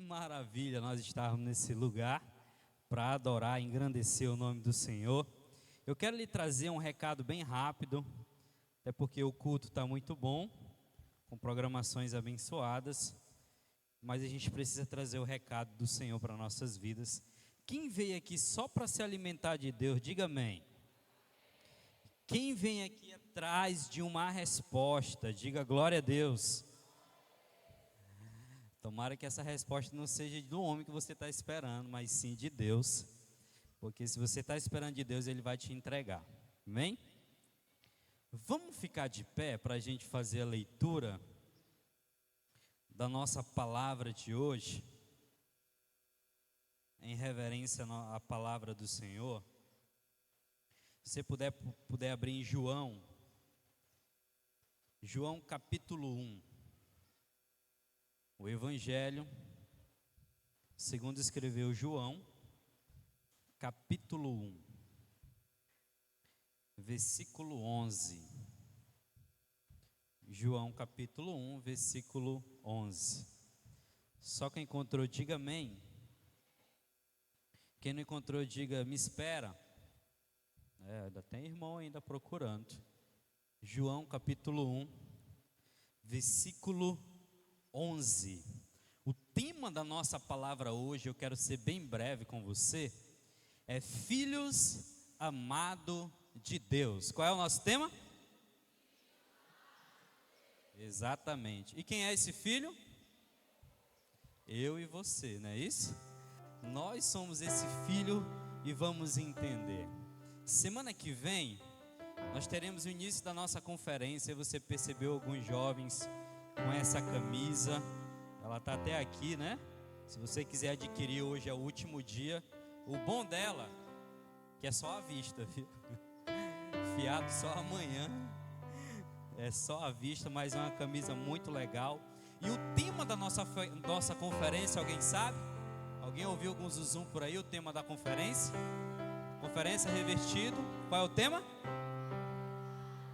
maravilha nós estarmos nesse lugar para adorar e engrandecer o nome do Senhor. Eu quero lhe trazer um recado bem rápido, até porque o culto está muito bom, com programações abençoadas, mas a gente precisa trazer o recado do Senhor para nossas vidas. Quem veio aqui só para se alimentar de Deus, diga amém. Quem vem aqui atrás de uma resposta, diga glória a Deus. Tomara que essa resposta não seja do homem que você está esperando, mas sim de Deus. Porque se você está esperando de Deus, Ele vai te entregar. Amém? Vamos ficar de pé para a gente fazer a leitura da nossa palavra de hoje, em reverência à palavra do Senhor. Se você puder abrir em João capítulo 1. O Evangelho, segundo escreveu João, capítulo 1, versículo 11. João capítulo 1, versículo 11. Só quem encontrou, diga amém. Quem não encontrou, diga me espera. Ainda tem irmão ainda procurando. João capítulo 1, versículo 11. O tema da nossa palavra hoje, eu quero ser bem breve com você, é filhos amados de Deus. Qual é o nosso tema? Exatamente. E quem é esse filho? Eu e você, não é isso? Nós somos esse filho e vamos entender. Semana que vem, nós teremos o início da nossa conferência. Você percebeu alguns jovens com essa camisa, ela está até aqui, né? Se você quiser adquirir, hoje é o último dia. O bom dela, que é só à vista, viu? Fiado só amanhã, é só à vista, mas é uma camisa muito legal. E o tema da nossa conferência, alguém sabe? Alguém ouviu algum zuzum por aí, o tema da conferência? Conferência Revertido, qual é o tema?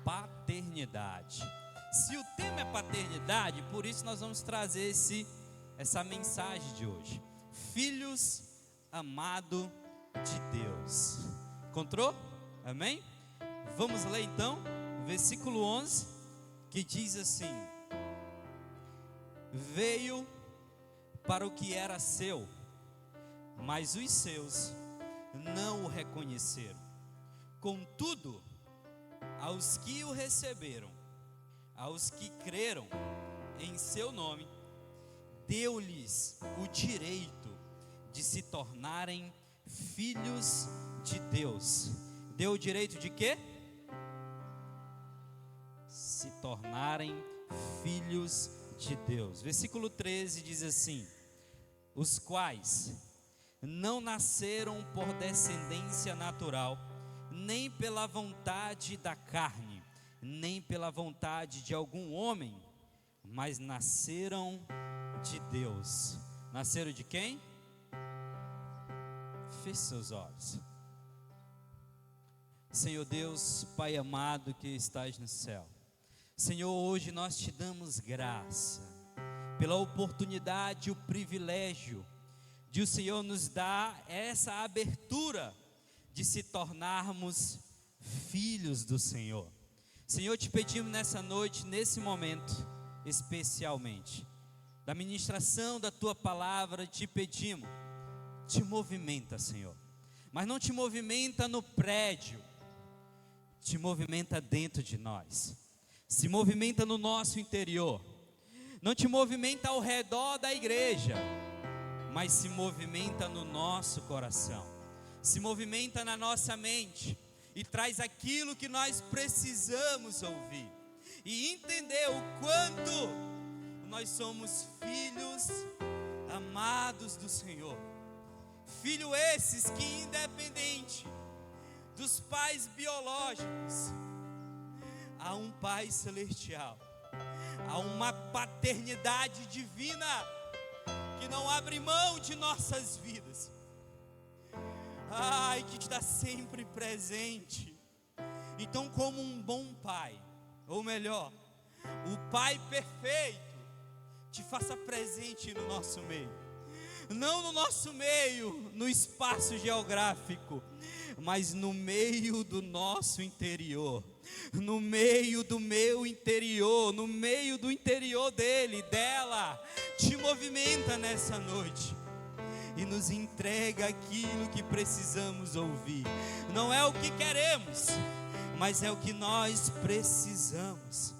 Paternidade. Se o tema é paternidade, por isso nós vamos trazer essa mensagem de hoje. Filhos amados de Deus. Encontrou? Amém? Vamos ler então, versículo 11, que diz assim: veio para o que era seu, mas os seus não o reconheceram. Contudo, aos que o receberam, aos que creram em seu nome, deu-lhes o direito de se tornarem filhos de Deus. Deu o direito de quê? Se tornarem filhos de Deus. Versículo 13 diz assim: os quais não nasceram por descendência natural, nem pela vontade da carne, nem pela vontade de algum homem, mas nasceram de Deus. Nasceram de quem? Feche seus olhos. Senhor Deus, Pai amado que estás no céu, Senhor, hoje nós te damos graça pela oportunidade e o privilégio de o Senhor nos dar essa abertura de se tornarmos filhos do Senhor. Senhor, te pedimos nessa noite, nesse momento, especialmente, da ministração da Tua palavra, te pedimos, te movimenta, Senhor, mas não te movimenta no prédio, te movimenta dentro de nós, se movimenta no nosso interior, não te movimenta ao redor da igreja, mas se movimenta no nosso coração, se movimenta na nossa mente, e traz aquilo que nós precisamos ouvir, e entender o quanto nós somos filhos amados do Senhor. Filhos esses que, independente dos pais biológicos, há um Pai celestial, há uma paternidade divina que não abre mão de nossas vidas. Que está sempre presente. Então, como um bom pai, ou melhor, o Pai perfeito, te faça presente no nosso meio. não no nosso meio, no espaço geográfico, mas no meio do nosso interior, no meio do meu interior, no meio do interior dele, dela. Te movimenta nessa noite e nos entrega aquilo que precisamos ouvir. Não é o que queremos, mas é o que nós precisamos.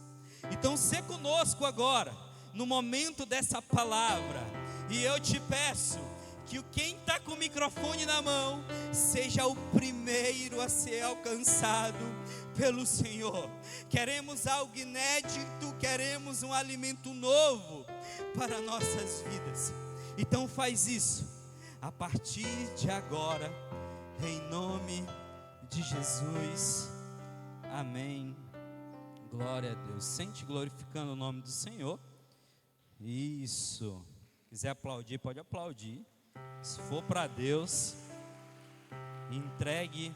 Então, se conosco agora, no momento dessa palavra, e eu te peço que quem está com o microfone na mão seja o primeiro a ser alcançado pelo Senhor. Queremos algo inédito, queremos um alimento novo para nossas vidas. Então faz isso a partir de agora, em nome de Jesus. Amém. Glória a Deus. Sente glorificando o nome do Senhor. Isso. Quiser aplaudir, pode aplaudir. Se for para Deus, entregue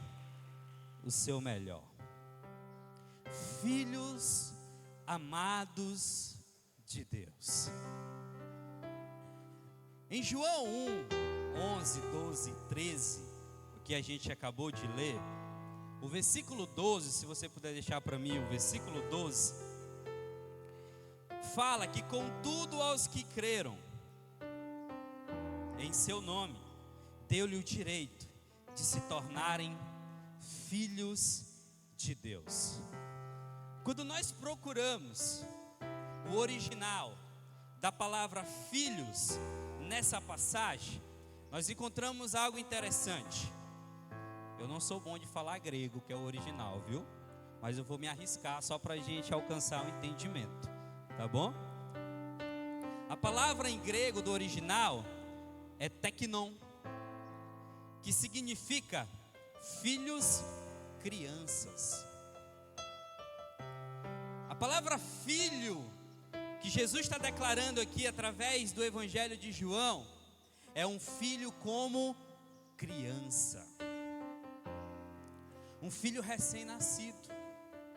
o seu melhor. Filhos amados de Deus. Em João 11, 12, 13, o que a gente acabou de ler, o versículo 12, se você puder deixar para mim o versículo 12, fala que contudo aos que creram em seu nome, deu-lhe o direito de se tornarem filhos de Deus. Quando nós procuramos o original da palavra filhos nessa passagem, nós encontramos algo interessante. Eu não sou bom de falar grego, que é o original, viu? Mas eu vou me arriscar só para a gente alcançar o entendimento, tá bom? A palavra em grego do original é teknon, que significa filhos, crianças. A palavra filho, que Jesus está declarando aqui através do Evangelho de João, é um filho como criança. Um filho recém-nascido,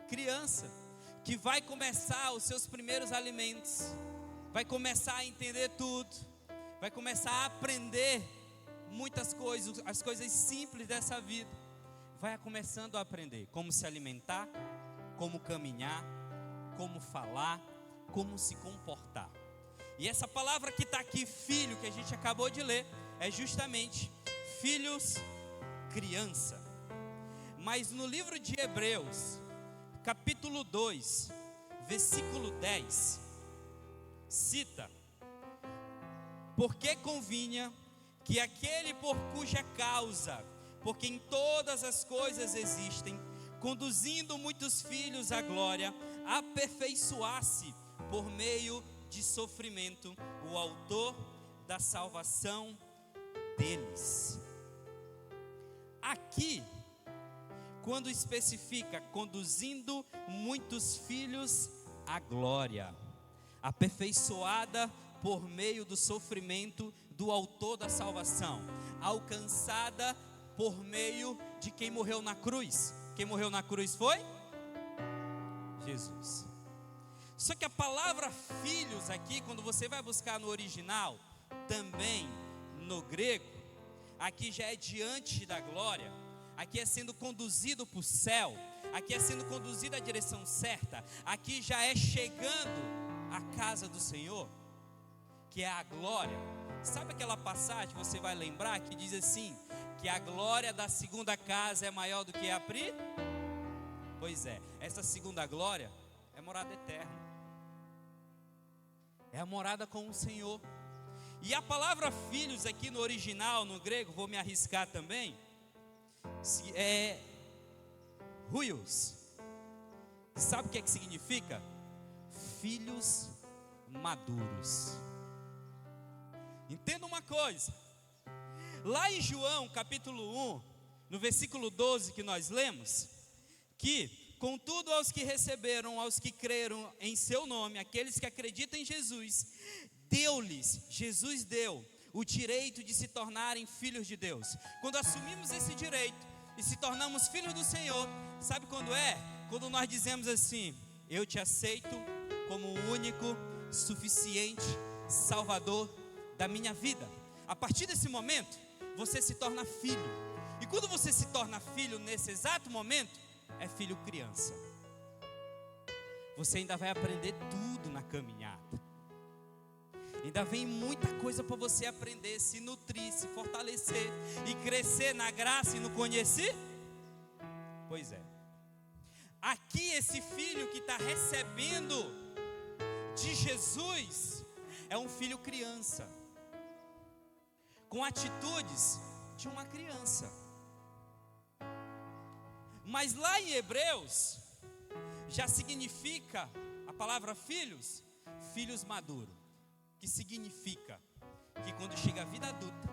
criança, que vai começar os seus primeiros alimentos, vai começar a entender tudo, vai começar a aprender muitas coisas, as coisas simples dessa vida. Vai começando a aprender como se alimentar, como caminhar, como falar, como se comportar. E essa palavra que está aqui, filho, que a gente acabou de ler, é justamente filhos, criança. Mas no livro de Hebreus, capítulo 2, versículo 10, cita: porque convinha que aquele por cuja causa, por quem todas as coisas existem, conduzindo muitos filhos à glória, aperfeiçoasse por meio de sofrimento o autor da salvação deles. Aqui, quando especifica conduzindo muitos filhos à glória, aperfeiçoada por meio do sofrimento do autor da salvação, alcançada por meio de quem morreu na cruz. Quem morreu na cruz foi Jesus. Só que a palavra filhos aqui, quando você vai buscar no original, também no grego, aqui já é diante da glória, aqui é sendo conduzido para o céu, aqui é sendo conduzido à direção certa, aqui já é chegando à casa do Senhor, que é a glória. Sabe aquela passagem, você vai lembrar, que diz assim, que a glória da segunda casa é maior do que a primeira? Pois é, essa segunda glória é morada eterna, é a morada com o Senhor. E a palavra filhos aqui no original, no grego, vou me arriscar também, é huios. Sabe o que é que significa? Filhos maduros. Entenda uma coisa, lá em João capítulo 1, no versículo 12 que nós lemos, que contudo aos que receberam, aos que creram em seu nome, aqueles que acreditam em Jesus, Jesus deu o direito de se tornarem filhos de Deus. Quando assumimos esse direito e se tornamos filhos do Senhor, sabe quando é? Quando nós dizemos assim: eu te aceito como o único, suficiente Salvador da minha vida. A partir desse momento, você se torna filho. E quando você se torna filho nesse exato momento, é filho criança. Você ainda vai aprender tudo na caminhada. Ainda vem muita coisa para você aprender, se nutrir, se fortalecer e crescer na graça e no conhecer. Pois é. Aqui esse filho que está recebendo de Jesus é um filho criança, com atitudes de uma criança. Mas lá em Hebreus já significa a palavra filhos, filhos maduros, que significa que quando chega a vida adulta,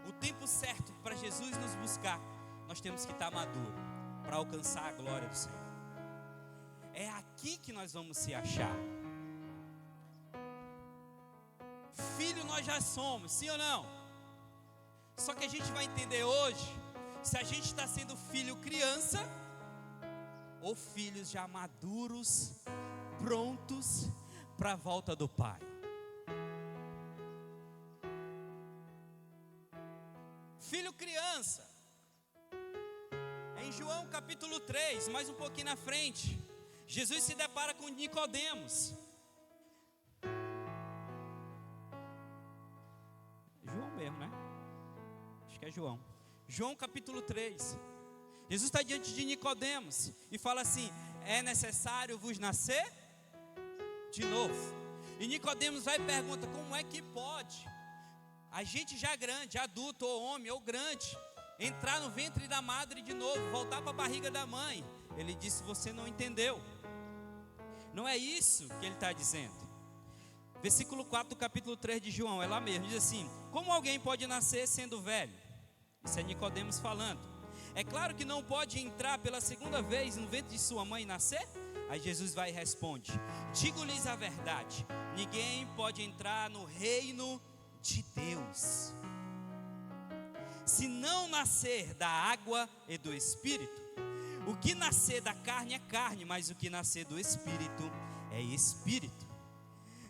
o tempo certo para Jesus nos buscar, nós temos que estar maduro para alcançar a glória do Senhor. É aqui que nós vamos se achar. Filho nós já somos, sim ou não? Só que a gente vai entender hoje se a gente está sendo filho criança ou filhos já maduros, prontos para a volta do Pai. Filho criança, em João capítulo 3, mais um pouquinho na frente, Jesus se depara com Nicodemos. João mesmo, né? Acho que é João. João capítulo 3. Jesus está diante de Nicodemos e fala assim: é necessário vos nascer de novo. E Nicodemos vai e pergunta: como é que pode a gente já grande, adulto ou homem ou grande, entrar no ventre da madre de novo, voltar para a barriga da mãe? Ele disse: você não entendeu. Não é isso que ele está dizendo. Versículo 4 do capítulo 3 de João, é lá mesmo, diz assim: como alguém pode nascer sendo velho? Isso é Nicodemos falando. É claro que não pode entrar pela segunda vez no ventre de sua mãe e nascer? Aí Jesus vai e responde: digo-lhes a verdade, ninguém pode entrar no reino de Deus se não nascer da água e do Espírito. O que nascer da carne é carne, mas o que nascer do Espírito é Espírito.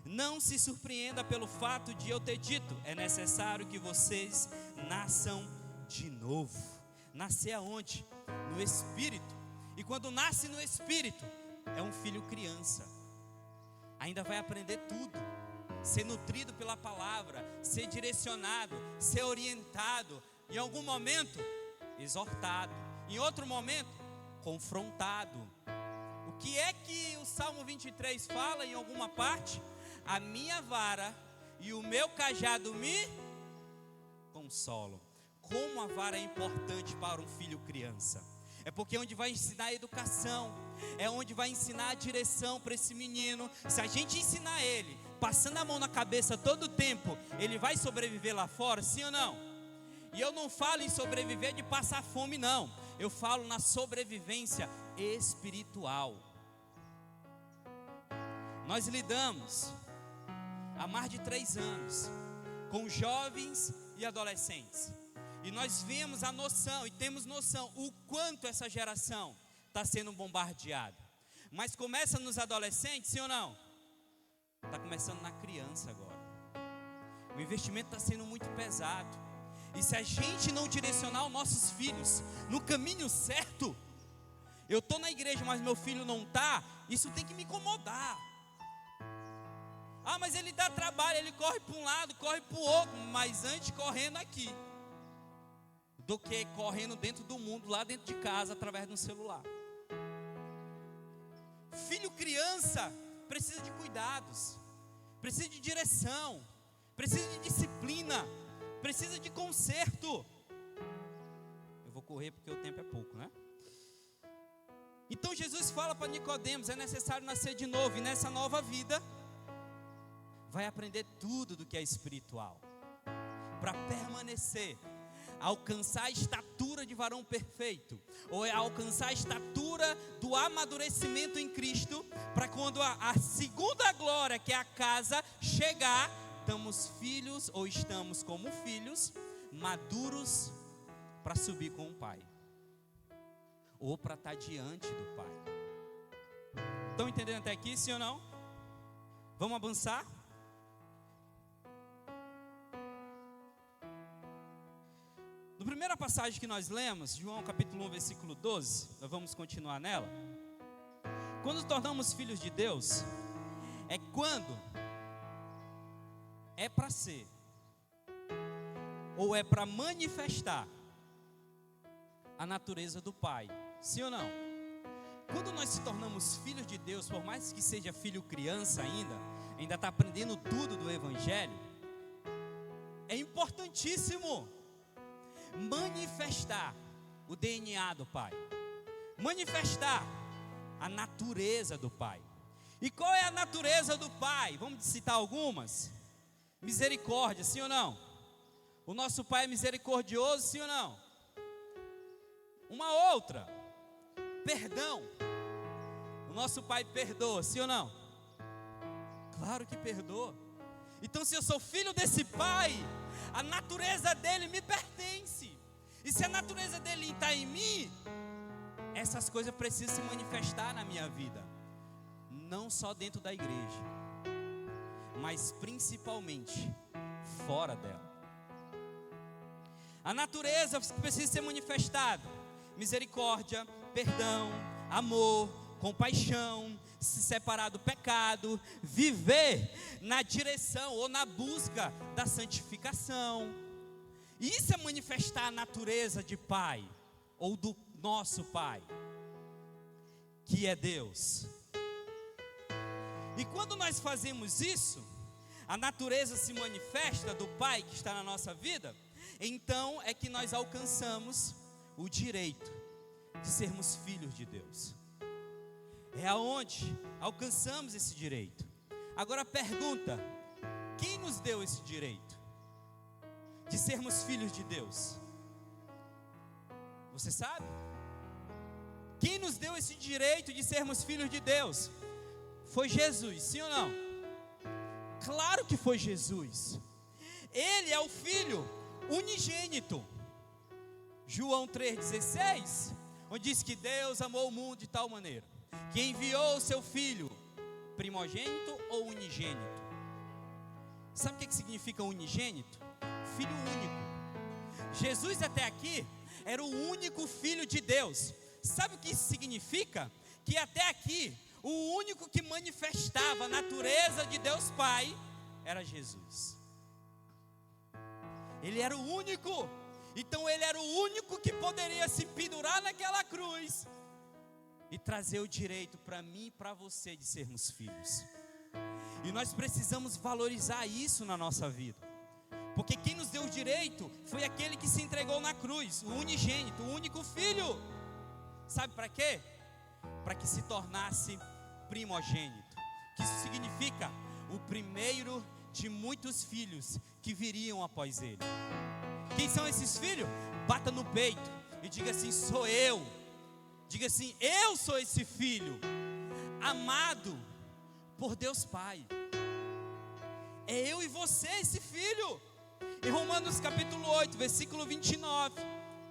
Não se surpreenda pelo fato de eu ter dito: é necessário que vocês nasçam de novo. Nascer aonde? No Espírito. E quando nasce no Espírito, é um filho criança. Ainda vai aprender tudo, ser nutrido pela palavra, ser direcionado, ser orientado, em algum momento exortado, em outro momento confrontado. O que é que o Salmo 23 fala em alguma parte? A minha vara e o meu cajado me consolam. Como a vara é importante para um filho criança. É porque é onde vai ensinar a educação, é onde vai ensinar a direção para esse menino. Se a gente ensinar ele, passando a mão na cabeça todo o tempo, ele vai sobreviver lá fora, sim ou não? E eu não falo em sobreviver de passar fome, não. Eu falo na sobrevivência espiritual. Nós lidamos há mais de 3 anos com jovens e adolescentes. E nós vemos a noção e temos noção o quanto essa geração está sendo bombardeada. Mas começa nos adolescentes, sim ou não? Está começando na criança agora. O investimento está sendo muito pesado. E se a gente não direcionar os nossos filhos no caminho certo, eu estou na igreja, mas meu filho não está, isso tem que me incomodar. Ah, mas ele dá trabalho, ele corre para um lado, corre para o outro, mas antes correndo aqui, do que correndo dentro do mundo, lá dentro de casa, através de um celular. Filho criança precisa de cuidados, precisa de direção, precisa de disciplina, precisa de conserto. Eu vou correr porque o tempo é pouco, né? Então Jesus fala para Nicodemos: é necessário nascer de novo. E nessa nova vida vai aprender tudo do que é espiritual, para permanecer, alcançar a estatura de varão perfeito, ou alcançar a estatura do amadurecimento em Cristo, para quando a segunda glória, que é a casa, chegar, estamos filhos, ou estamos como filhos, maduros para subir com o Pai, ou para estar diante do Pai. Estão entendendo até aqui, sim ou não? Vamos avançar? primeira passagem que nós lemos, João capítulo 1, versículo 12, nós vamos continuar nela. Quando nos tornamos filhos de Deus, é quando é para ser, ou é para manifestar a natureza do Pai, sim ou não? Quando nós se tornamos filhos de Deus, por mais que seja filho criança ainda está aprendendo tudo do Evangelho, é importantíssimo manifestar o DNA do Pai, manifestar a natureza do Pai. E qual é a natureza do Pai? Vamos citar algumas. Misericórdia, sim ou não? O nosso Pai é misericordioso, sim ou não? Uma outra, perdão. O nosso Pai perdoa, sim ou não? Claro que perdoa. Então, se eu sou filho desse Pai, a natureza dele me pertence. E se a natureza dele está em mim, essas coisas precisam se manifestar na minha vida. Não só dentro da igreja, mas principalmente fora dela. A natureza precisa ser manifestada: misericórdia, perdão, amor, compaixão, se separar do pecado, viver na direção ou na busca da santificação. Isso é manifestar a natureza de Pai, ou do nosso Pai, que é Deus. E quando nós fazemos isso, a natureza se manifesta do Pai que está na nossa vida, então é que nós alcançamos o direito de sermos filhos de Deus. É aonde alcançamos esse direito. Agora a pergunta: quem nos deu esse direito de sermos filhos de Deus? Você sabe? Quem nos deu esse direito de sermos filhos de Deus? Foi Jesus, sim ou não? Claro que foi Jesus. Ele é o Filho unigênito. João 3,16, onde diz que Deus amou o mundo de tal maneira que enviou o seu Filho primogênito ou unigênito. Sabe o que significa unigênito? Filho único. Jesus até aqui era o único Filho de Deus. Sabe o que isso significa? Que até aqui o único que manifestava a natureza de Deus Pai era Jesus. Ele era o único. Então ele era o único que poderia se pendurar naquela cruz e trazer o direito para mim e para você de sermos filhos. E nós precisamos valorizar isso na nossa vida, porque quem nos deu o direito foi aquele que se entregou na cruz, o unigênito, o único Filho. Sabe para quê? Para que se tornasse primogênito, que isso significa o primeiro de muitos filhos que viriam após ele. Quem são esses filhos? Bata no peito e diga assim: sou eu. Diga assim: eu sou esse filho amado por Deus Pai. É eu e você esse filho. Em Romanos capítulo 8, versículo 29,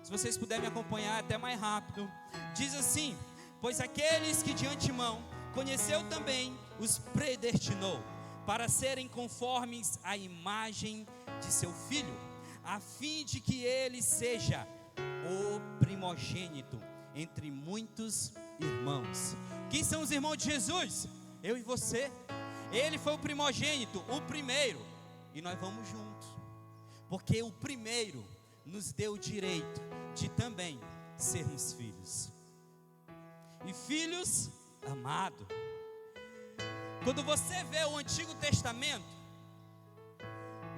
se vocês puderem me acompanhar até mais rápido, diz assim: pois aqueles que de antemão conheceu também, os predestinou para serem conformes à imagem de seu Filho, a fim de que ele seja o primogênito entre muitos irmãos. Quem são os irmãos de Jesus? Eu e você. Ele foi o primogênito, o primeiro, e nós vamos juntos, porque o primeiro nos deu o direito de também sermos filhos, e filhos amados. Quando você vê o Antigo Testamento,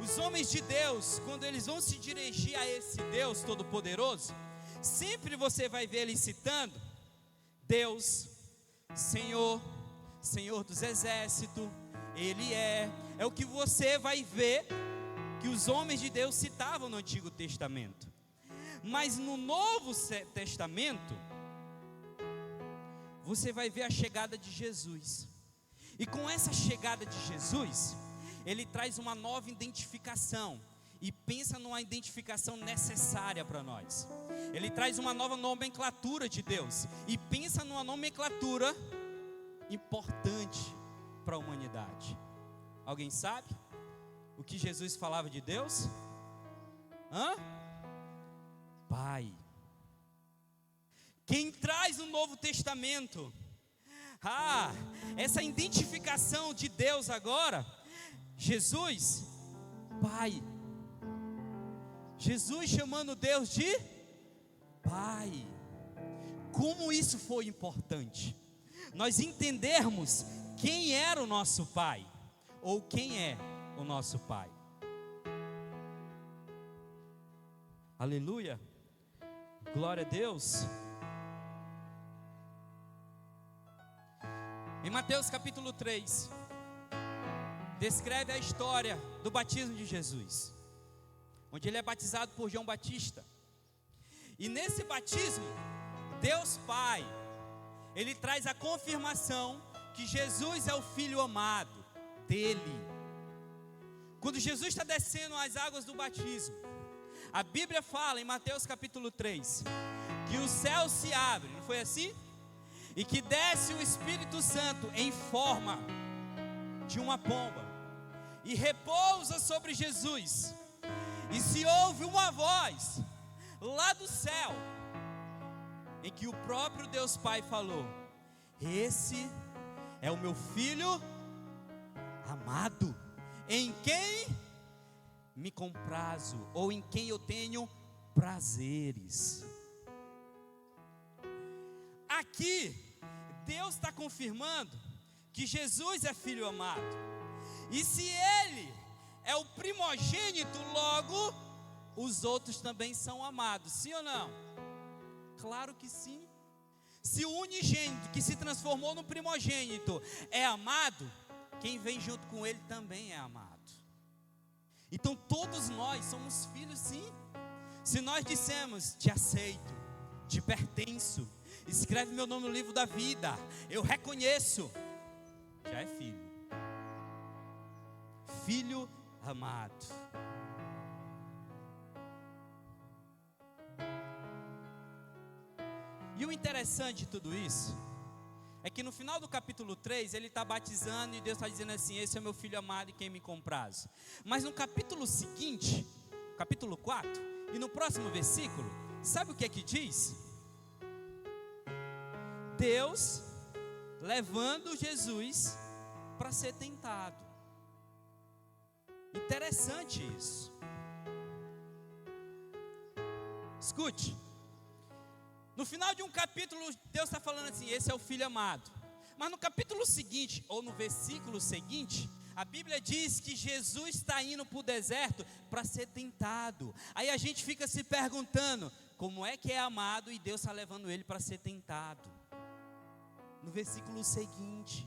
os homens de Deus, quando eles vão se dirigir a esse Deus Todo-Poderoso, sempre você vai ver eles citando Deus, Senhor, Senhor dos Exércitos, Ele é o que você vai ver que os homens de Deus citavam no Antigo Testamento. Mas no Novo Testamento, você vai ver a chegada de Jesus. E com essa chegada de Jesus, Ele traz uma nova identificação. E pensa numa identificação necessária para nós. Ele traz uma nova nomenclatura de Deus. E pensa numa nomenclatura importante para a humanidade. Alguém sabe o que Jesus falava de Deus? Pai. Quem traz o Novo Testamento, essa identificação de Deus agora, Jesus, Pai. Jesus chamando Deus de Pai. Como isso foi importante, nós entendermos quem era o nosso Pai, ou quem é o nosso Pai. Aleluia, glória a Deus. Em Mateus capítulo 3, descreve a história do batismo de Jesus, onde ele é batizado por João Batista. E nesse batismo, Deus Pai, ele traz a confirmação que Jesus é o Filho amado dele. Quando Jesus está descendo as águas do batismo, a Bíblia fala em Mateus capítulo 3, que o céu se abre, não foi assim? E que desce o Espírito Santo em forma de uma pomba, e repousa sobre Jesus, e se ouve uma voz lá do céu, em que o próprio Deus Pai falou: esse é o meu Filho amado, em quem me comprazo, ou em quem eu tenho prazeres. Aqui, Deus está confirmando que Jesus é Filho amado, e se Ele é o primogênito, logo, os outros também são amados, sim ou não? Claro que sim. Se o unigênito que se transformou no primogênito é amado, quem vem junto com ele também é amado. Então todos nós somos filhos, sim. Se nós dissemos: te aceito, te pertenço, escreve meu nome no livro da vida, eu reconheço, já é filho. Filho amado. E o interessante de tudo isso é que no final do capítulo 3 ele está batizando e Deus está dizendo assim: esse é meu Filho amado em quem me comprazo. Mas no capítulo seguinte, capítulo 4, e no próximo versículo, sabe o que é que diz? Deus levando Jesus para ser tentado. Interessante isso. Escute. No final de um capítulo, Deus está falando assim: esse é o Filho amado. Mas no capítulo seguinte, ou no versículo seguinte, a Bíblia diz que Jesus está indo para o deserto para ser tentado. Aí a gente fica se perguntando: como é que é amado e Deus está levando ele para ser tentado? No versículo seguinte,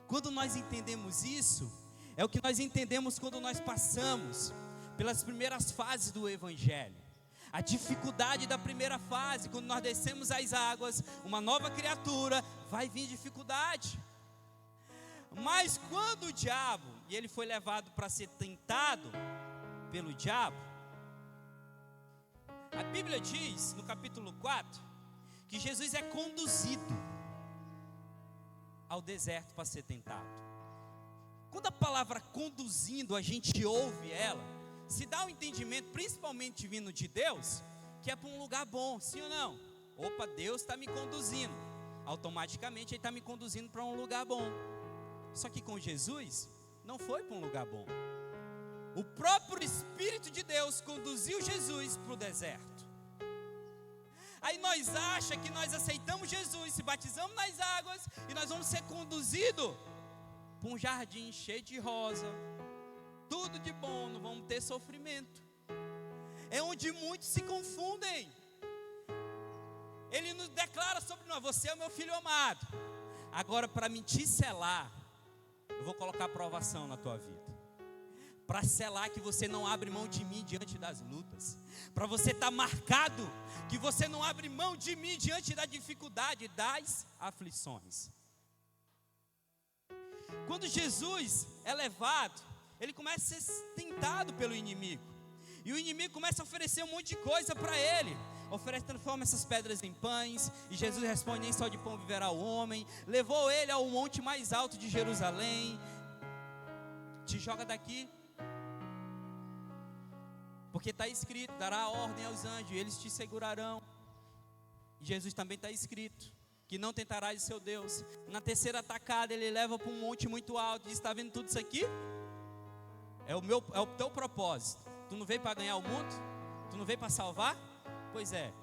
quando nós entendemos isso, é o que nós entendemos quando nós passamos pelas primeiras fases do Evangelho. A dificuldade da primeira fase, quando nós descemos as águas, uma nova criatura, vai vir dificuldade. Mas quando o diabo, e ele foi levado para ser tentado pelo diabo, a Bíblia diz, no capítulo 4, que Jesus é conduzido ao deserto para ser tentado. Quando a palavra conduzindo, a gente ouve ela, se dá um entendimento, principalmente vindo de Deus, que é para um lugar bom, sim ou não? Opa, Deus está me conduzindo, automaticamente Ele está me conduzindo para um lugar bom. Só que com Jesus, não foi para um lugar bom. O próprio Espírito de Deus conduziu Jesus para o deserto. Aí nós achamos que nós aceitamos Jesus, se batizamos nas águas, e nós vamos ser conduzidos para um jardim cheio de rosa, tudo de bom, não vamos ter sofrimento. É onde muitos se confundem. Ele nos declara sobre nós: você é o meu Filho amado. Agora, para me te selar, eu vou colocar provação na tua vida, para selar que você não abre mão de mim diante das lutas, para você estar marcado, que você não abre mão de mim diante da dificuldade, das aflições. Quando Jesus é levado, ele começa a ser tentado pelo inimigo, e o inimigo começa a oferecer um monte de coisa para ele. Transforma essas pedras em pães, e Jesus responde: nem só de pão viverá o homem. Levou ele ao monte mais alto de Jerusalém, te joga daqui Porque está escrito, dará ordem aos anjos, e eles te segurarão. E Jesus também está escrito, que não tentarás o seu Deus. Na terceira atacada ele leva para um monte muito alto, e diz, está vendo tudo isso aqui? É o teu propósito. Tu não veio para ganhar o mundo? Tu não veio para salvar? Pois é.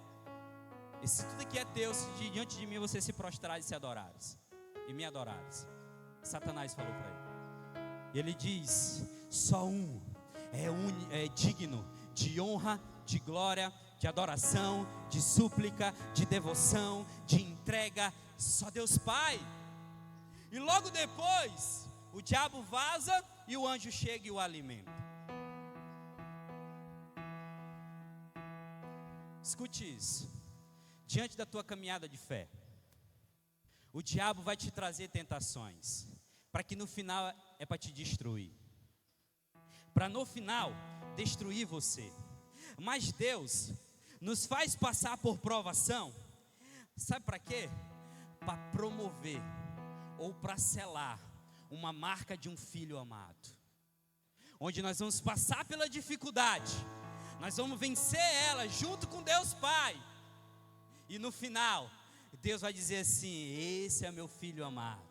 Esse tudo aqui é teu, se diante de mim você se prostrares e se adorares, e me adorares. Satanás falou para ele. E ele diz, só um é digno de honra, de glória, de adoração, de súplica, de devoção, de entrega, só Deus Pai. E logo depois, o diabo vaza e o anjo chega e o alimenta. Escute isso. Diante da tua caminhada de fé, o diabo vai te trazer tentações, para que no final é para te destruir, para no final destruir você. Mas Deus nos faz passar por provação, sabe para quê? Para promover ou para selar uma marca de um filho amado, onde nós vamos passar pela dificuldade, nós vamos vencer ela junto com Deus Pai, e no final Deus vai dizer assim, esse é meu filho amado,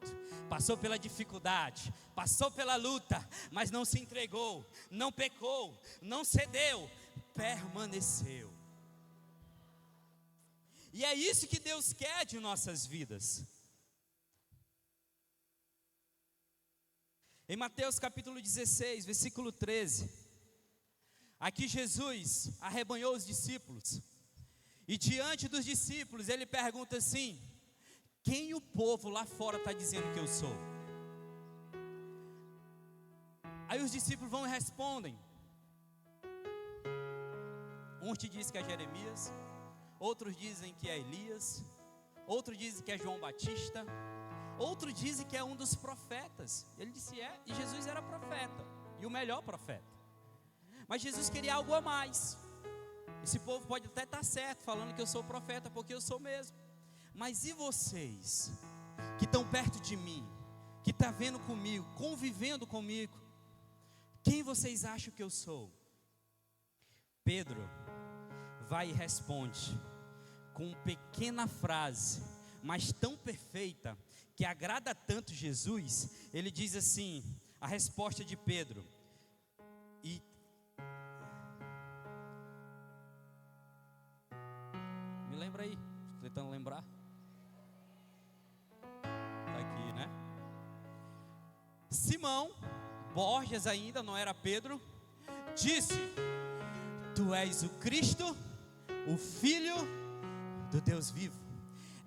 passou pela dificuldade, passou pela luta, mas não se entregou, não pecou, não cedeu, permaneceu. E é isso que Deus quer de nossas vidas. Em Mateus capítulo 16, versículo 13, aqui Jesus arrebanhou os discípulos, e diante dos discípulos ele pergunta assim, quem o povo lá fora está dizendo que eu sou? Aí os discípulos vão e respondem, uns te dizem que é Jeremias, outros dizem que é Elias, outros dizem que é João Batista, outros dizem que é um dos profetas. Ele disse e Jesus era profeta, e o melhor profeta. Mas Jesus queria algo a mais. Esse povo pode até estar certo, falando que eu sou profeta, porque eu sou mesmo. Mas e vocês, que estão perto de mim, que estão vendo comigo, convivendo comigo, quem vocês acham que eu sou? Pedro vai e responde com uma pequena frase, mas tão perfeita, que agrada tanto Jesus. Ele diz assim, a resposta de Pedro, me lembra aí, estou tentando lembrar, está aqui, né? Simão, Borges ainda, não era Pedro, disse, tu és o Cristo, o Filho do Deus vivo.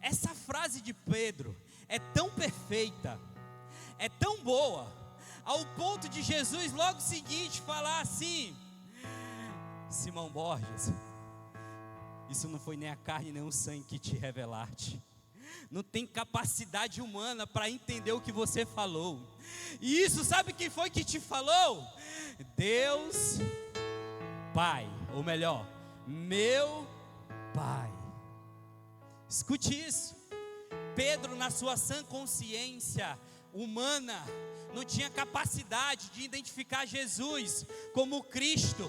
Essa frase de Pedro é tão perfeita, é tão boa, ao ponto de Jesus logo seguinte falar assim, Simão Borges, isso não foi nem a carne nem o sangue que te revelaste, não tem capacidade humana para entender o que você falou, e isso sabe quem foi que te falou? Deus Pai, ou melhor, meu Pai. Escute isso. Pedro, na sua sã consciência humana, não tinha capacidade de identificar Jesus como Cristo,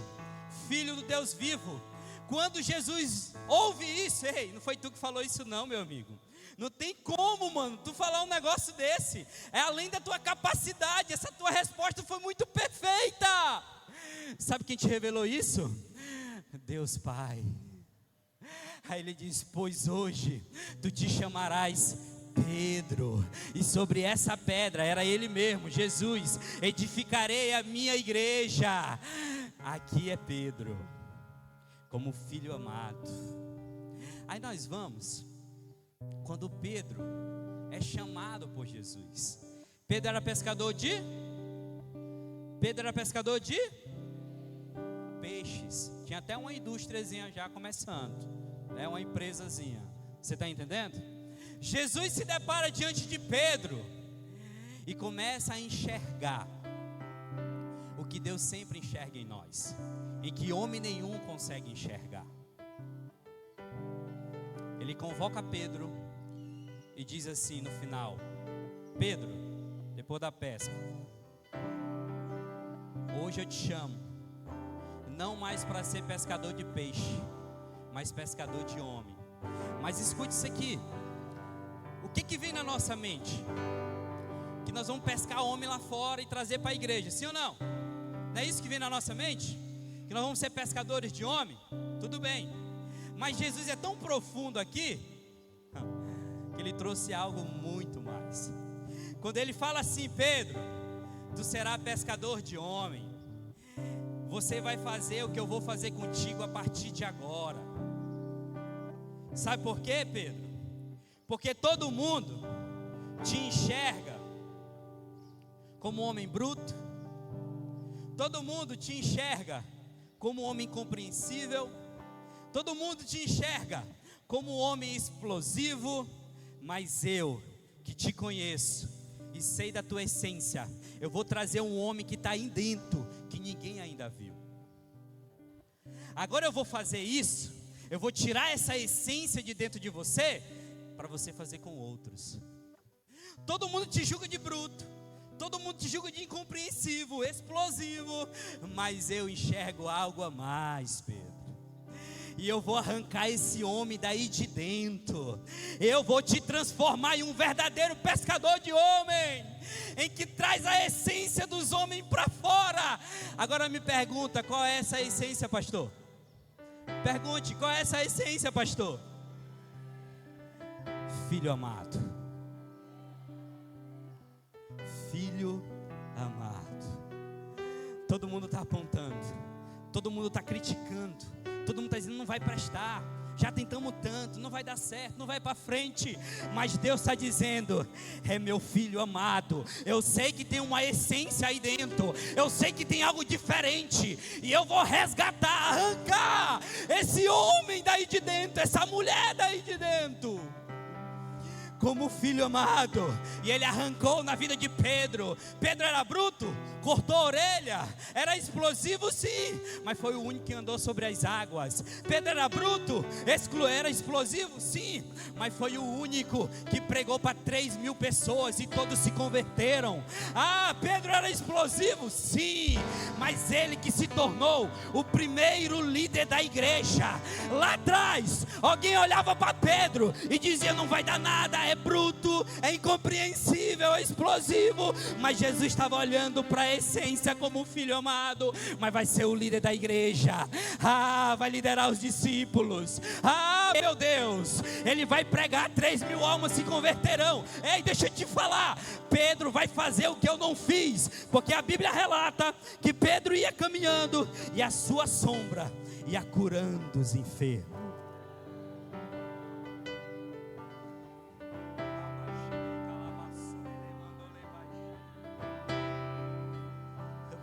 Filho do Deus vivo. Quando Jesus ouve isso, ei, não foi tu que falou isso não, meu amigo. Não tem como, mano, tu falar um negócio desse. É além da tua capacidade. Essa tua resposta foi muito perfeita. Sabe quem te revelou isso? Deus Pai. Aí ele diz, pois hoje tu te chamarás Pedro, e sobre essa pedra, era ele mesmo, Jesus, edificarei a minha igreja. Aqui é Pedro, como filho amado. Aí nós vamos, quando Pedro é chamado por Jesus. Pedro era pescador de peixes. Tinha até uma indústriazinha já começando, né? Uma empresazinha. Você está entendendo? Jesus se depara diante de Pedro e começa a enxergar o que Deus sempre enxerga em nós, e que homem nenhum consegue enxergar. Ele convoca Pedro e diz assim no final: Pedro, depois da pesca, hoje eu te chamo, não mais para ser pescador de peixe, mas pescador de homem. Mas escute isso aqui. O que vem na nossa mente? Que nós vamos pescar homem lá fora e trazer para a igreja, sim ou não? Não é isso que vem na nossa mente? Que nós vamos ser pescadores de homem? Tudo bem. Mas Jesus é tão profundo aqui, que ele trouxe algo muito mais. Quando ele fala assim: Pedro, tu serás pescador de homem. Você vai fazer o que eu vou fazer contigo a partir de agora. Sabe por quê, Pedro? Porque todo mundo te enxerga como um homem bruto. Todo mundo te enxerga como um homem incompreensível. Todo mundo te enxerga como um homem explosivo. Mas eu, que te conheço e sei da tua essência, eu vou trazer um homem que está aí dentro, que ninguém ainda viu. Agora eu vou fazer isso. Eu vou tirar essa essência de dentro de você, para você fazer com outros. Todo mundo te julga de bruto, todo mundo te julga de incompreensivo, explosivo, mas eu enxergo algo a mais, Pedro. E eu vou arrancar esse homem daí de dentro. Eu vou te transformar em um verdadeiro pescador de homem, em que traz a essência dos homens para fora. Agora me pergunta, qual é essa essência, pastor? Pergunte, qual é essa essência, pastor? Filho amado. Filho amado. Todo mundo está apontando, todo mundo está criticando, todo mundo está dizendo não vai prestar, já tentamos tanto, não vai dar certo, não vai para frente. Mas Deus está dizendo: é meu filho amado. Eu sei que tem uma essência aí dentro, eu sei que tem algo diferente, e eu vou resgatar, arrancar esse homem daí de dentro, essa mulher daí de dentro, como filho amado. E ele arrancou na vida de Pedro. Pedro era bruto, cortou a orelha, era explosivo sim, mas foi o único que andou sobre as águas. Pedro era bruto, era explosivo sim, mas foi o único que pregou para 3.000 pessoas e todos se converteram. Pedro era explosivo sim, mas ele que se tornou o primeiro líder da igreja. Lá atrás, alguém olhava para Pedro e dizia: não vai dar nada, é bruto, é incompreensível, é explosivo. Mas Jesus estava olhando para a essência como um filho amado. Mas vai ser o líder da igreja, vai liderar os discípulos, meu Deus, ele vai pregar, 3.000 almas se converterão. Ei, deixa eu te falar, Pedro vai fazer o que eu não fiz, porque a Bíblia relata que Pedro ia caminhando e a sua sombra ia curando os enfermos.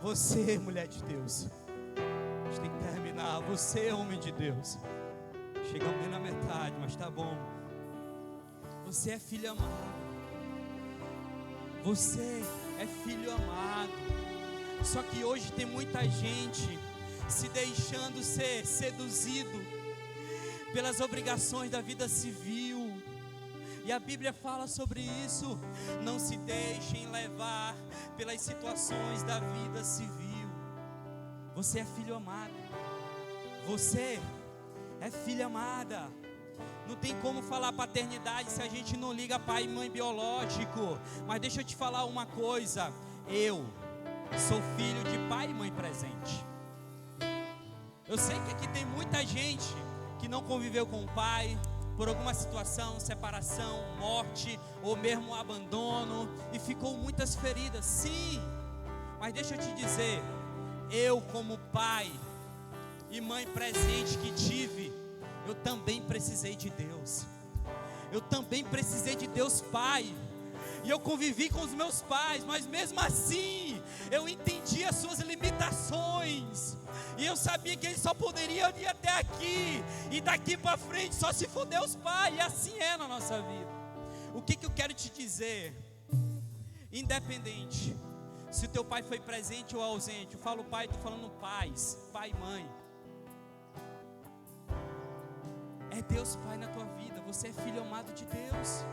Você, mulher de Deus, a gente tem que terminar. Você, homem de Deus, chegamos nem na metade, mas tá bom. Você é filho amado. Você é filho amado. Só que hoje tem muita gente se deixando ser seduzido pelas obrigações da vida civil. E a Bíblia fala sobre isso. Não se deixem levar pelas situações da vida civil. Você é filho amado. Você é filha amada. Não tem como falar paternidade se a gente não liga pai e mãe biológico. Mas deixa eu te falar uma coisa. Eu sou filho de pai e mãe presente. Eu sei que aqui tem muita gente que não conviveu com o pai por alguma situação, separação, morte ou mesmo abandono, e ficou muitas feridas, sim. Mas deixa eu te dizer, eu como pai e mãe presente que tive, eu também precisei de Deus. Eu também precisei de Deus Pai. E eu convivi com os meus pais, mas mesmo assim eu entendi as suas limitações. E eu sabia que eles só poderiam ir até aqui, e daqui para frente só se for Deus Pai. E assim é na nossa vida. O que eu quero te dizer? Independente se o teu pai foi presente ou ausente, eu falo pai, estou falando pais, pai e mãe. É Deus Pai na tua vida. Você é filho amado de Deus.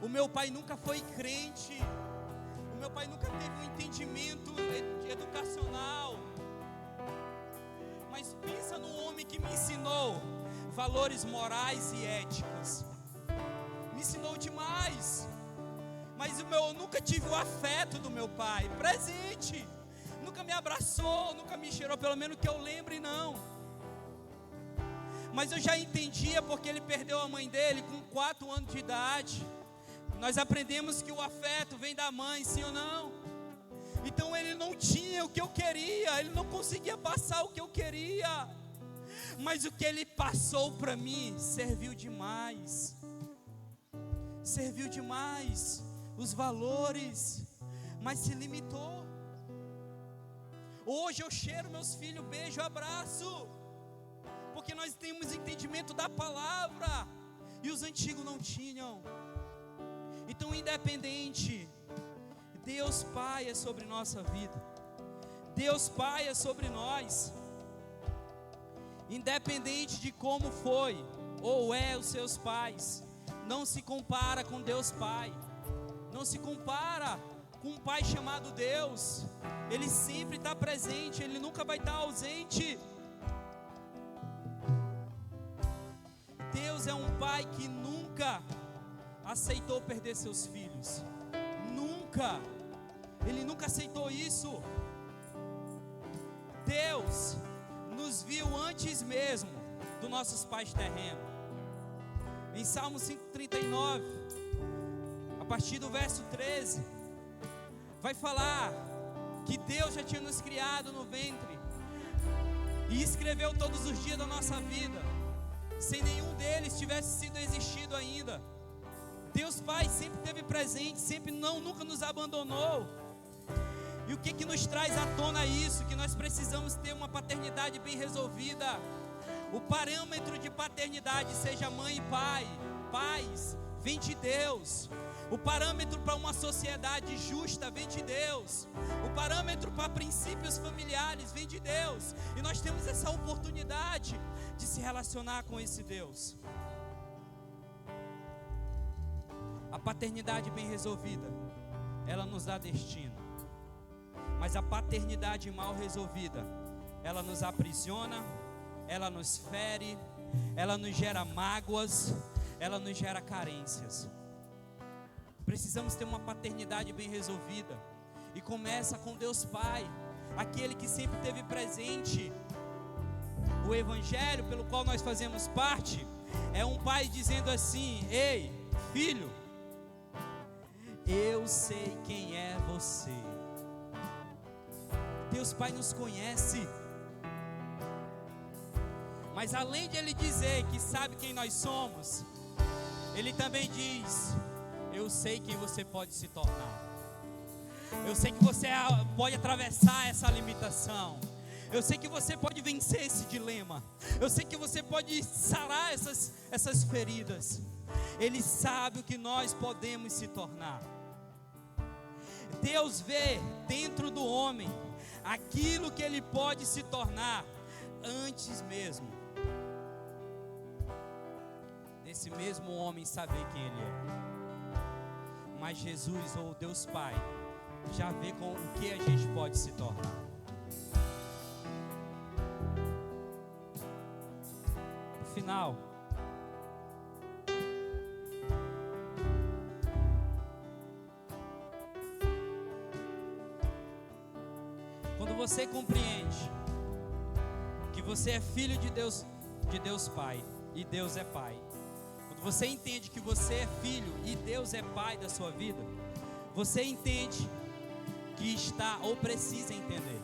O meu pai nunca foi crente. O meu pai nunca teve um entendimento educacional. que me ensinou valores morais e éticos. Me ensinou demais. Mas eu nunca tive o afeto do meu pai, presente. Nunca me abraçou, nunca me cheirou, pelo menos que eu lembre, não. Mas eu já entendia porque ele perdeu a mãe dele com 4 anos de idade. Nós aprendemos que o afeto vem da mãe, sim ou não? Então ele não tinha o que eu queria, ele não conseguia passar o que eu queria. Mas o que ele passou para mim serviu demais. Serviu demais os valores, mas se limitou. Hoje eu cheiro meus filhos, beijo, abraço, porque nós temos entendimento da palavra e os antigos não tinham. Então, independente, Deus Pai é sobre nossa vida, Deus Pai é sobre nós. Independente de como foi ou é os seus pais, não se compara com Deus Pai. Não se compara com um Pai chamado Deus. Ele sempre está presente, Ele nunca vai estar ausente. Deus é um Pai que nunca aceitou perder seus filhos. Nunca. Ele nunca aceitou isso. Deus nos viu antes mesmo dos nossos pais terrenos. Em Salmo 5:39, a partir do verso 13, vai falar que Deus já tinha nos criado no ventre e escreveu todos os dias da nossa vida, sem nenhum deles tivesse sido existido ainda. Deus Pai sempre esteve presente, nunca nos abandonou. E o que nos traz à tona isso? Que nós precisamos ter uma paternidade bem resolvida. O parâmetro de paternidade, seja mãe e pai, pais, vem de Deus. O parâmetro para uma sociedade justa vem de Deus. O parâmetro para princípios familiares vem de Deus. E nós temos essa oportunidade de se relacionar com esse Deus. A paternidade bem resolvida, ela nos dá destino. Mas a paternidade mal resolvida, ela nos aprisiona, ela nos fere, ela nos gera mágoas, ela nos gera carências. Precisamos ter uma paternidade bem resolvida. E começa com Deus Pai, aquele que sempre esteve presente. O Evangelho pelo qual nós fazemos parte é um pai dizendo assim: ei, filho, eu sei quem é você. Deus Pai nos conhece. Mas além de Ele dizer que sabe quem nós somos, Ele também diz: eu sei quem você pode se tornar. Eu sei que você pode atravessar essa limitação. Eu sei que você pode vencer esse dilema. Eu sei que você pode sarar essas feridas. Ele sabe o que nós podemos se tornar. Deus vê dentro do homem aquilo que ele pode se tornar antes mesmo desse mesmo homem saber quem ele é. Mas Jesus, ou Deus Pai, já vê com o que a gente pode se tornar. No final, quando você compreende que você é filho de Deus Pai, e Deus é Pai, quando você entende que você é filho e Deus é Pai da sua vida, você entende que está, ou precisa entender,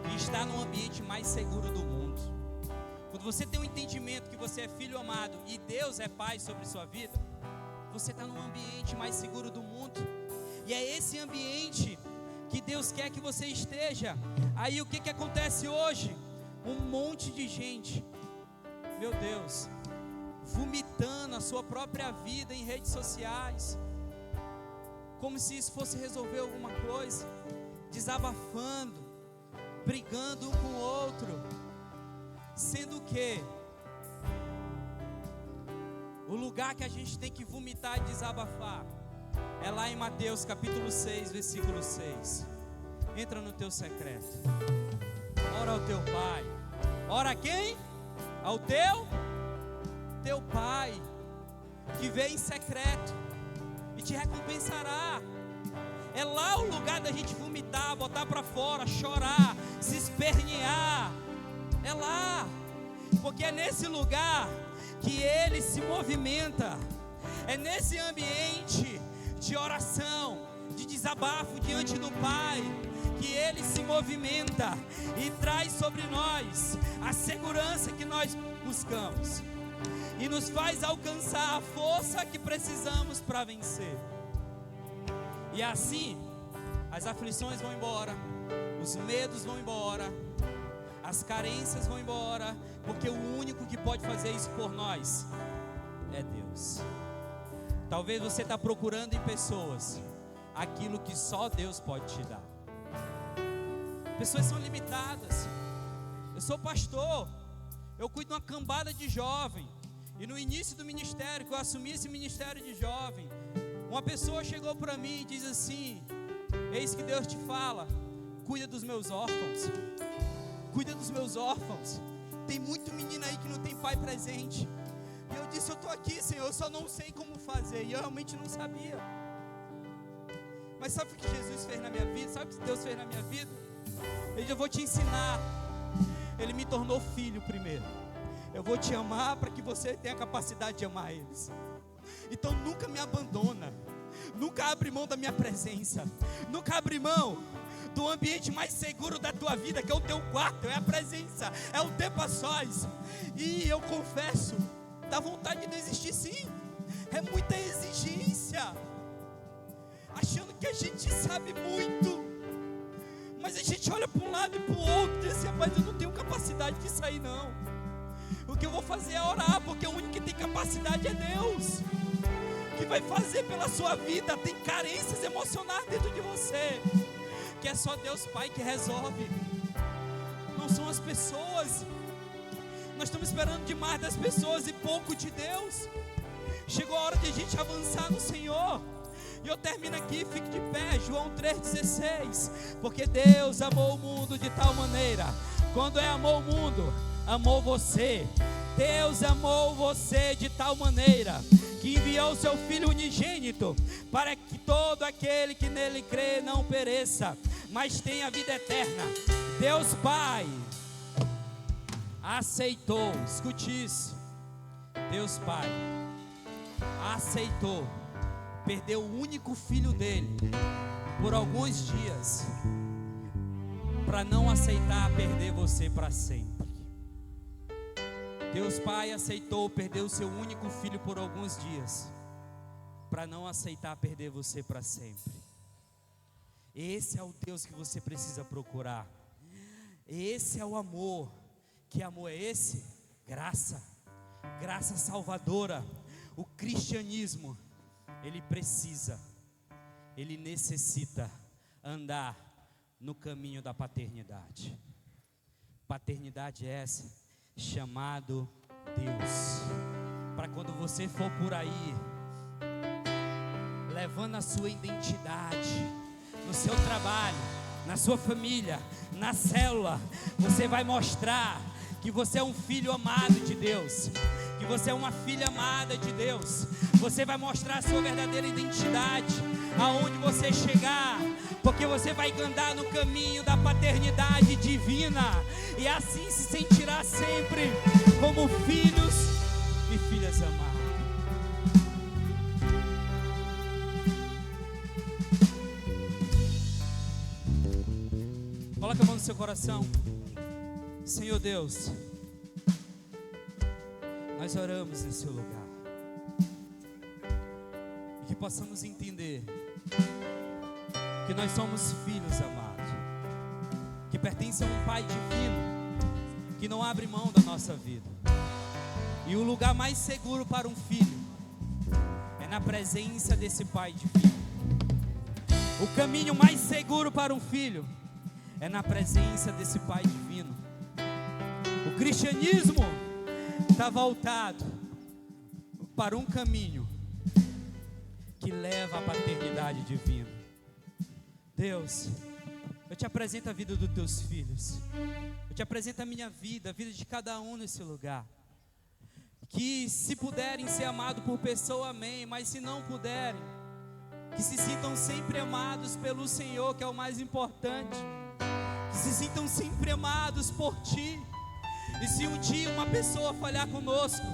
que está no ambiente mais seguro do mundo. Quando você tem um entendimento que você é filho amado e Deus é Pai sobre sua vida, você está no ambiente mais seguro do mundo. E é esse ambiente que Deus quer que você esteja. Aí o que acontece hoje? Um monte de gente, meu Deus, vomitando a sua própria vida em redes sociais, como se isso fosse resolver alguma coisa, desabafando, brigando um com o outro, sendo que o lugar que a gente tem que vomitar e desabafar é lá em Mateus capítulo 6, versículo 6. Entra no teu secreto, ora ao teu pai. Ora a quem? ao teu Pai, que vê em secreto e te recompensará. É lá o lugar da gente vomitar, botar para fora, chorar, se espernear. É lá, porque é nesse lugar que Ele se movimenta. É nesse ambiente de oração, de desabafo diante do Pai, que Ele se movimenta e traz sobre nós a segurança que nós buscamos e nos faz alcançar a força que precisamos para vencer. E assim, as aflições vão embora, os medos vão embora, as carências vão embora, porque o único que pode fazer isso por nós é Deus. Talvez você está procurando em pessoas aquilo que só Deus pode te dar. Pessoas são limitadas. Eu sou pastor, eu cuido de uma cambada de jovem, e no início do ministério, que eu assumi esse ministério de jovem, uma pessoa chegou para mim e diz assim: eis que Deus te fala, cuida dos meus órfãos. Cuida dos meus órfãos. Tem muito menino aí que não tem pai presente. E eu disse: eu estou aqui, Senhor, eu só não sei como fazer. E eu realmente não sabia. Mas sabe o que Jesus fez na minha vida? Sabe o que Deus fez na minha vida? Ele disse: eu vou te ensinar. Ele me tornou filho primeiro. Eu vou te amar para que você tenha a capacidade de amar eles. Então nunca me abandona, nunca abre mão da minha presença, nunca abre mão do ambiente mais seguro da tua vida, que é o teu quarto, é a presença, é o tempo a sós. E eu confesso, dá vontade de desistir sim, é muita exigência, achando que a gente sabe muito, mas a gente olha para um lado e para o outro e diz assim: mas eu não tenho capacidade de sair não. O que eu vou fazer é orar, porque o único que tem capacidade é Deus, que vai fazer pela sua vida. Tem carências emocionais dentro de você, que é só Deus Pai que resolve, não são as pessoas. Nós estamos esperando demais das pessoas e pouco de Deus. Chegou a hora de a gente avançar no Senhor. E eu termino aqui, fique de pé, João 3,16. Porque Deus amou o mundo de tal maneira, quando amou o mundo, amou você. Deus amou você de tal maneira que enviou o seu Filho unigênito, para que todo aquele que nele crê não pereça, mas tenha a vida eterna. Deus Pai aceitou, escute isso, Deus Pai aceitou perder o único filho dele por alguns dias, para não aceitar perder você para sempre. Deus Pai aceitou perder o seu único filho por alguns dias, para não aceitar perder você para sempre. Esse é o Deus que você precisa procurar. Esse é o amor. Que amor é esse? Graça, graça salvadora. O cristianismo, ele precisa, ele necessita andar no caminho da paternidade. Paternidade é essa, chamado Deus. Para quando você for por aí, levando a sua identidade, no seu trabalho, na sua família, na célula, você vai mostrar que você é um filho amado de Deus, que você é uma filha amada de Deus. Você vai mostrar a sua verdadeira identidade aonde você chegar, porque você vai andar no caminho da paternidade divina, e assim se sentirá sempre como filhos e filhas amadas. Coloca a mão no seu coração. Senhor Deus, nós oramos nesse lugar, e que possamos entender que nós somos filhos amados, que pertencem a um Pai divino, que não abre mão da nossa vida. E o lugar mais seguro para um filho é na presença desse Pai divino. O caminho mais seguro para um filho é na presença desse Pai divino. O cristianismo está voltado para um caminho que leva à paternidade divina. Deus, eu te apresento a vida dos teus filhos. Eu te apresento a minha vida, a vida de cada um nesse lugar. Que se puderem ser amados por pessoa, amém. Mas se não puderem, que se sintam sempre amados pelo Senhor, que é o mais importante. Que se sintam sempre amados por Ti. E se um dia uma pessoa falhar conosco,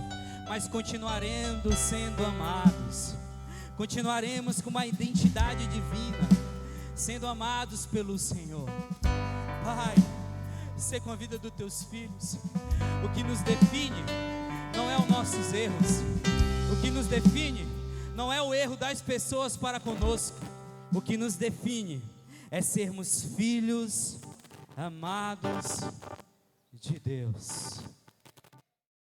mas continuaremos sendo amados. Continuaremos com uma identidade divina, sendo amados pelo Senhor. Pai, ser com a vida dos teus filhos. O que nos define não é os nossos erros. O que nos define não é o erro das pessoas para conosco. O que nos define é sermos filhos amados de Deus.